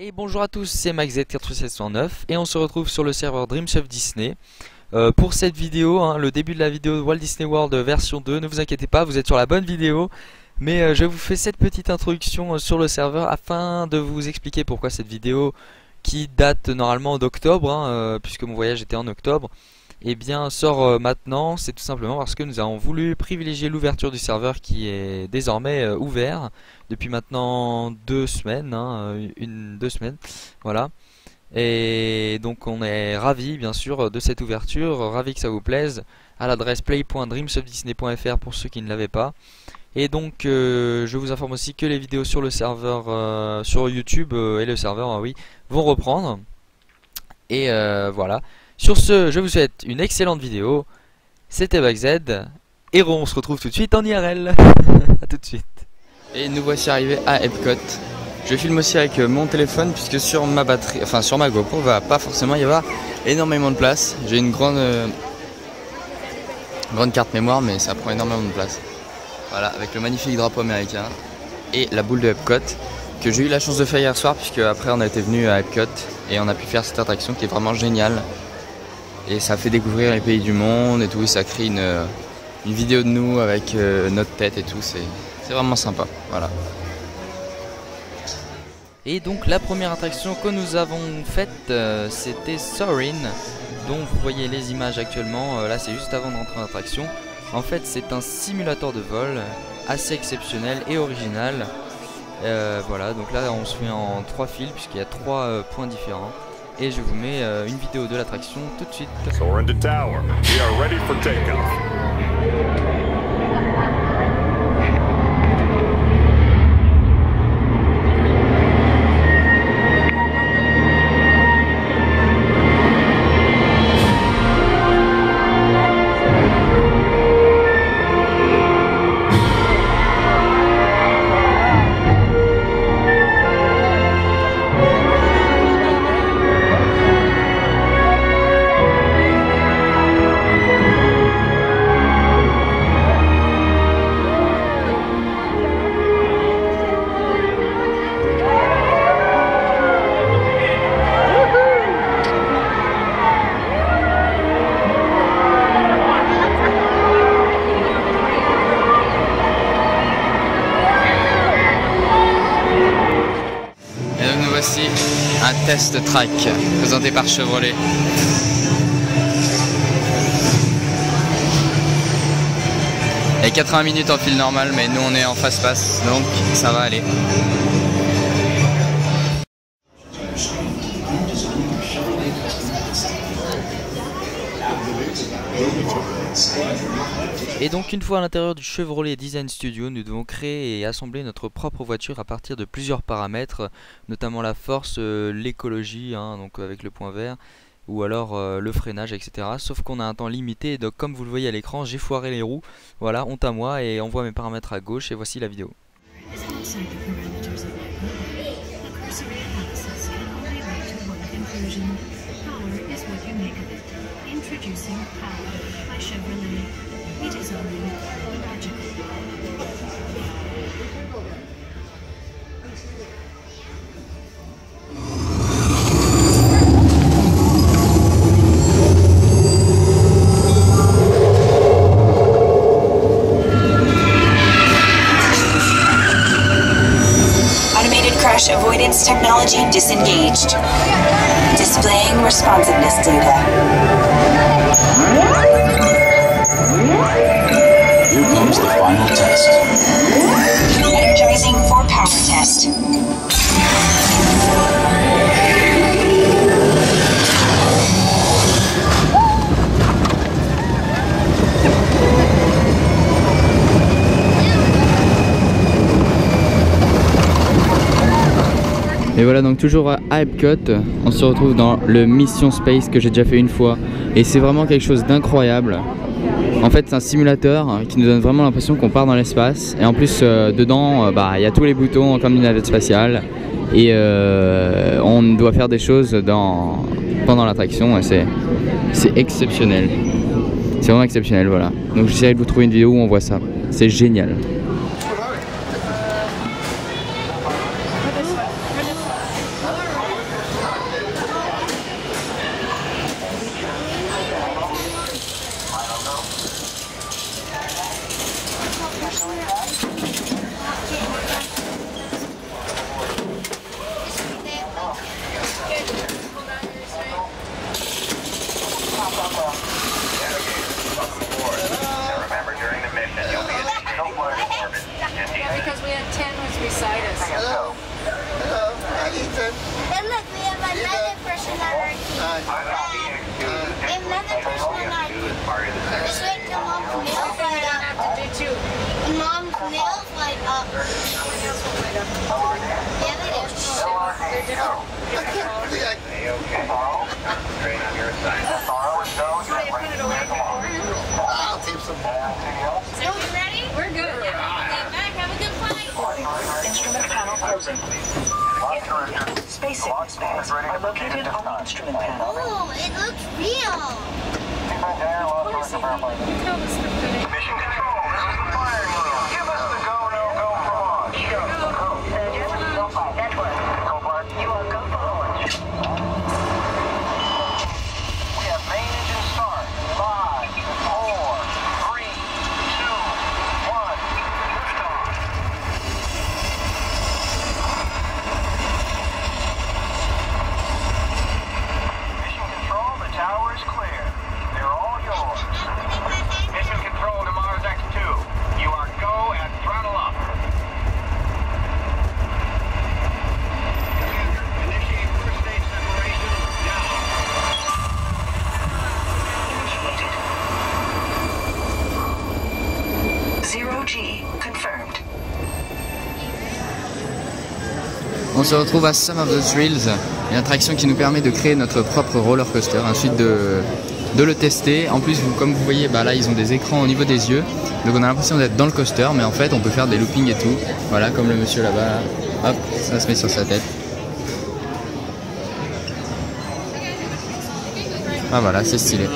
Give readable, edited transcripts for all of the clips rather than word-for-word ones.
Et bonjour à tous, c'est MaxZ4709 et on se retrouve sur le serveur Dreams of Disney pour cette vidéo, le début de la vidéo de Walt Disney World version 2. Ne vous inquiétez pas, vous êtes sur la bonne vidéo, mais je vous fais cette petite introduction sur le serveur afin de vous expliquer pourquoi cette vidéo, qui date normalement d'octobre, puisque mon voyage était en octobre, et bien sort maintenant. C'est tout simplement parce que nous avons voulu privilégier l'ouverture du serveur qui est désormais ouvert depuis maintenant 2 semaines, 2 semaines, voilà. Et donc on est ravis bien sûr de cette ouverture, ravis que ça vous plaise, à l'adresse play.dreamsofdisney.fr pour ceux qui ne l'avaient pas. Et donc je vous informe aussi que les vidéos sur le serveur sur YouTube et le serveur oui vont reprendre. Et voilà. Sur ce, je vous souhaite une excellente vidéo. C'était MaxZ. Et on se retrouve tout de suite en IRL. A tout de suite. Et nous voici arrivés à Epcot. Je filme aussi avec mon téléphone puisque sur ma batterie, enfin sur ma GoPro, va pas forcément y avoir énormément de place. J'ai une grande carte mémoire, mais ça prend énormément de place. Voilà, avec le magnifique drapeau américain et la boule de Epcot que j'ai eu la chance de faire hier soir, puisque après on a été venu à Epcot et on a pu faire cette attraction qui est vraiment géniale. Et ça fait découvrir les pays du monde et tout, et ça crée une vidéo de nous avec notre tête et tout, c'est vraiment sympa, voilà. Et donc la première attraction que nous avons faite, c'était Soarin', dont vous voyez les images actuellement. Là c'est juste avant d'entrer en attraction. En fait c'est un simulateur de vol assez exceptionnel et original. Voilà, donc là on se fait en 3 fils puisqu'il y a 3 points différents. Et je vous mets une vidéo de l'attraction tout de suite. Soarin' to tower. We are ready for takeoff. Voici un test track présenté par Chevrolet. Et 80 minutes en file normal, mais nous on est en fast pass, donc ça va aller. Et donc une fois à l'intérieur du Chevrolet Design Studio, nous devons créer et assembler notre propre voiture à partir de plusieurs paramètres, notamment la force, l'écologie, donc avec le point vert, ou alors le freinage, etc. Sauf qu'on a un temps limité, et donc comme vous le voyez à l'écran, j'ai foiré les roues. Voilà, honte à moi, et on voit mes paramètres à gauche, et voici la vidéo. Crash avoidance technology disengaged. Displaying responsiveness data. Here comes the final test. Energizing for power test. Et voilà, donc toujours à Epcot, on se retrouve dans le Mission Space que j'ai déjà fait une fois. Et c'est vraiment quelque chose d'incroyable. En fait c'est un simulateur qui nous donne vraiment l'impression qu'on part dans l'espace. Et en plus dedans, y a tous les boutons comme une navette spatiale. Et on doit faire des choses pendant l'attraction et c'est exceptionnel. C'est vraiment exceptionnel, voilà. Donc j'essaierai de vous trouver une vidéo où on voit ça. C'est génial. beside us. Hello. Hello. Hi, Ethan. And look, we have another person on our team. Another person on our team. Just wait till Mom's nails light up. When Mom's nails light up. Yeah, they do. They're different. I'll tape some. So we ready? We're good. Okay, back. Have a good flight. Instrument panel closing. Space sickness bags are located on the instrument panel. Oh, it looks real. Mission control, this is the firing wheel. Give us the go, no go for launch. Network. You are go for launch. We have main engine start. 5, 4, 3, 2, 1. Liftoff. Mission control, the tower is clear. They're all yours. Mission control to Mars X2. You are go and throttle up. Initiate first stage separation now. Zero G confirmed. On se retrouve à Some of the Thrills, une attraction qui nous permet de créer notre propre roller coaster, ensuite de le tester. En plus, comme vous voyez, bah là ils ont des écrans au niveau des yeux, donc on a l'impression d'être dans le coaster, mais en fait on peut faire des loopings et tout. Voilà, comme le monsieur là-bas, là. Hop, ça se met sur sa tête. Ah voilà, c'est stylé.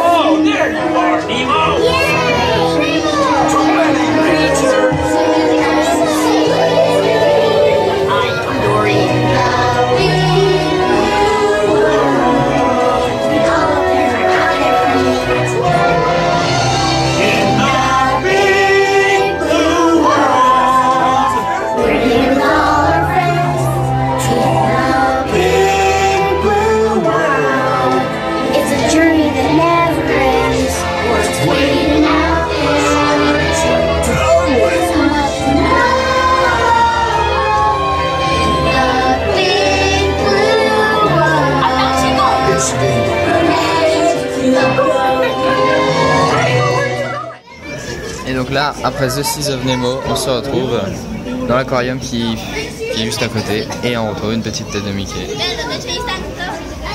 Oh, there you are, Nemo! Yay! I'm Dory. In the big blue world, bringing all our friends to the big blue world. It's a journey that never ends. Worth waiting out for. The big blue world. Et donc là, après The Seas of Nemo, on se retrouve dans l'aquarium qui est juste à côté, et on retrouve une petite tête de Mickey.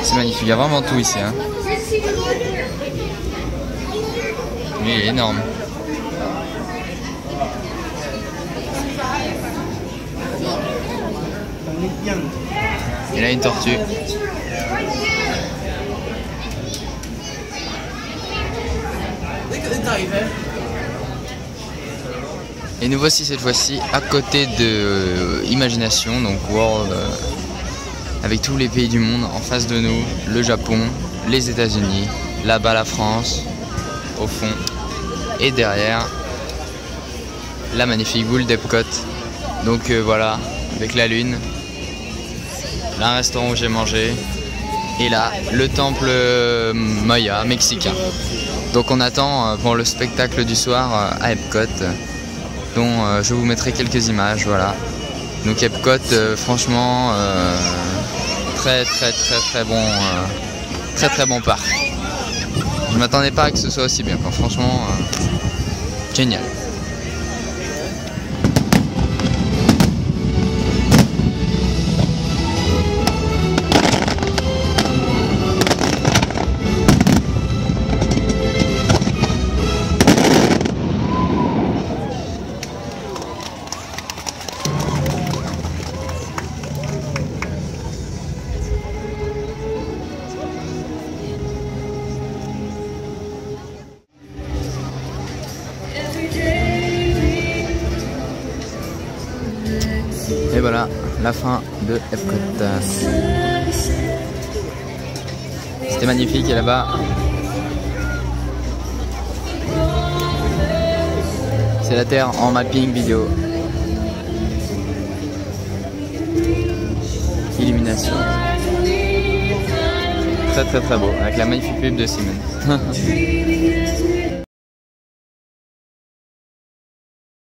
C'est magnifique, il y a vraiment tout ici, hein. Lui, il est énorme. Et là, une tortue. Et nous voici cette fois-ci à côté de Imagination, donc World, avec tous les pays du monde en face de nous, le Japon, les États-Unis, là-bas la France, au fond, et derrière la magnifique boule d'Epcot. Donc voilà, avec la lune, là un restaurant où j'ai mangé, et là le temple Maya mexicain. Donc on attend pour le spectacle du soir à Epcot, dont je vous mettrai quelques images, voilà. Donc Epcot, franchement, très bon parc. Je m'attendais pas à que ce soit aussi bien, quoi. Franchement, génial. Et voilà, la fin de Epcot. C'était magnifique, et là-bas, C'est la Terre en mapping vidéo. Illumination. Très très très beau, avec la magnifique pub de Siemens.